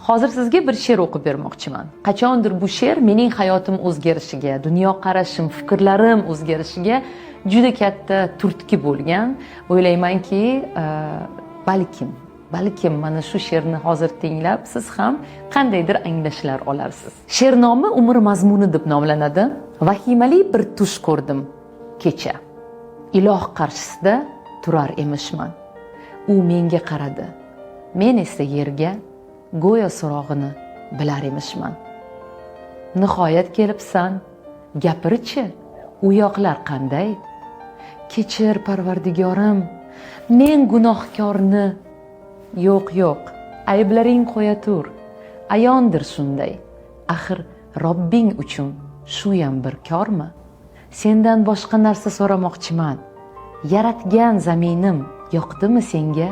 Hozir sizga bir she'r o'qib bermoqchiman. Qachondir bu she'r mening hayotim o'zgarishiga, dunyoqarashim, fikrlarim o'zgarishiga juda katta turtki bo'lgan. O'ylaymanki, balkim mana shu she'rni hozir tinglab siz ham qandaydir anglashlar olarsiz. She'r nomi Umr mazmuni deb nomlanadi. Vahimali bir tush ko'rdim kecha. Iloh qarshisida turar emishman. U menga qaradi. Men esa yerga go'yo so'rog'ini bilar emishman. Nihoyat kelibsan, gapirchi, u yoqlar qanday? Kechir Parvardigorim, men gunohkorni. Yo'q, ayblaring qo'ya tur. Ayondir shunday. Axir Robbing uchun shu ham bir kormi? Sendan boshqa narsa so'ramoqchiman. Yaratgan zaminim yoqdimi senga?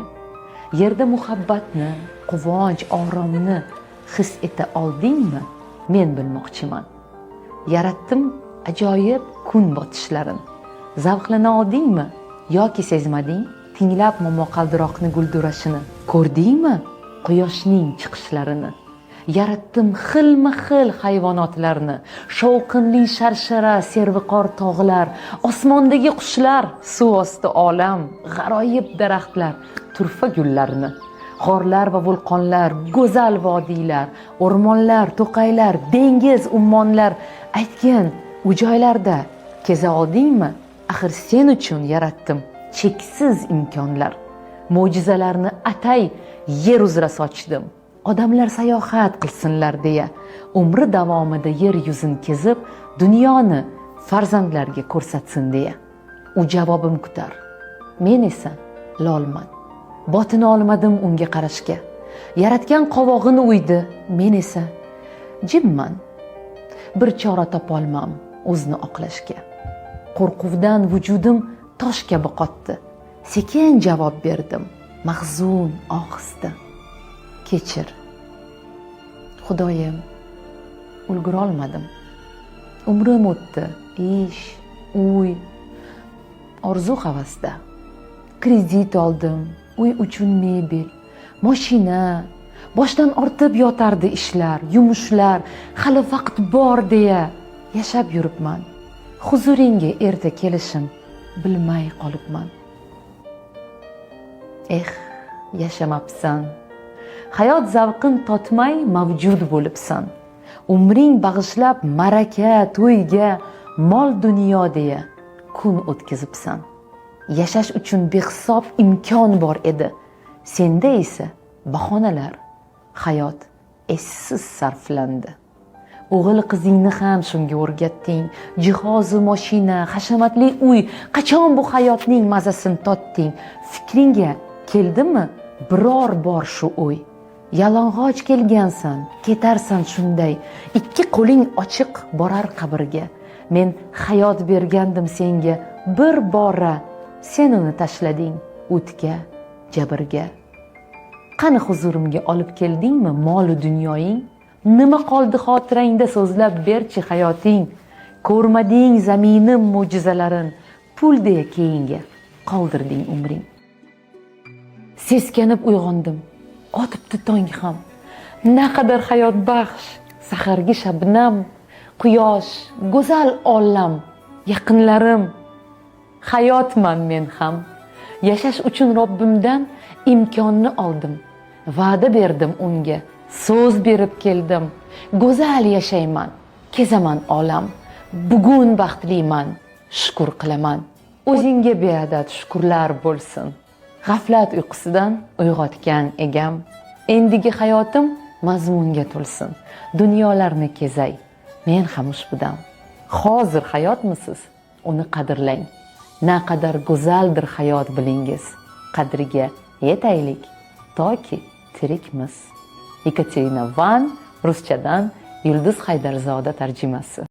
Yerda muhabbatni, quvonch, oromni his eta oldingmi? Men bilmoqchiman. Yaratdim ajoyib kun botishlarin. Zavqlana oldingmi yoki sezmading? Tinglab momaqaldiroqni guldurashini. Ko'rdingmi quyoshning chiqishlarini? Yaratdim xilma-xil hayvonotlarni, shovqinli sharshara, serviqor tog'lar, osmondagi qushlar, suv osti olam, g'aroyib daraxtlar, turfa gullarni, g'orlar va vulqonlar, go'zal vodiylar, o'rmonlar, to'qaylar, dengiz, ummonlar. Aytgin, u joylarda keza oldingmi? Axir sen uchun yaratdim cheksiz imkonlar. Mo'jizalarni atay yer uzra sochdim. Odamlar sayohat qilsinlar deya, umri davomida yer yuzini kezib, dunyoni farzandlarga ko'rsatsin deya. U javobim kutar. Men esa lolman. Botin olmadim unga qarashga. Yaratgan qovog'ini uydi, men esa jimman. Bir chora topolmam o'zni oqlashga. Qo'rquvdan vujudim tosh kabi qotdi. Sekin javob berdim, mahzun ohista. Kechir. Xudoyim, ulgura olmadim. Umrim o'tdi, ish, uy, orzu havasda. Kredit oldim, uy uchun mebel, mashina, boshdan ortib yotardi ishlar, yumushlar, hali vaqt bor deya yashab yuribman. Huzuringga erta kelishim bilmay qolibman. Yashamabsan. Hayot zavqin totmay mavjud bo'libsan. Umring bag'ishlab maraka, to'yga, mol dunyo deya kun o'tkazibsan. Yashash uchun behisob imkon bor edi. Senda esa bahonalar, hayot essiz sarflandi. O'g'il qizingni ham shunga o'rgatding. Jihozi, mashina, hashamatli uy, qachon bu hayotning mazasini totding? Fikringga keldimi biror bor shu o'y? Yalang'och kelgansan, ketarsan shunday. Ikki qo'ling ochiq borar qabrga. Men hayot bergandim senga bir bora. Sen uni tashlading o'tga, jabrga. Qani huzurimga olib keldingmi mol dunyoying? Nima qoldi xotirangda so'zlab berchi hayoting? Ko'rmading zaminim mo'jizalarin, pul deya keyinga qoldirding umring. Seskanib uyg'ondim, otibdi tong ham. Naqadar hayot baxsh, sahargi shabnam, quyosh, go'zal olam, yaqinlarim. Hayotman men ham. Yashash uchun Robbimdan imkonni oldim. Va'da berdim unga, so'z berib keldim. Go'zal yashayman, kezaman olam. Bugun baxtliman, shukr qilaman. O'zingga beadad shukrlar bo'lsin. G'aflat uyqusidan uyg'otgan egam. Endigi hayotim mazmunga to'lsin. Dunyolarni kezay, men ham ushbudan. Hozir hayotmisiz? Uni qadrlang. Naqadar go'zaldir hayot bilingiz. Qadriga yetaylik toki tirikmiz. Ekaterina Van, ruschadan Yulduz Haydarzoda tarjimasi.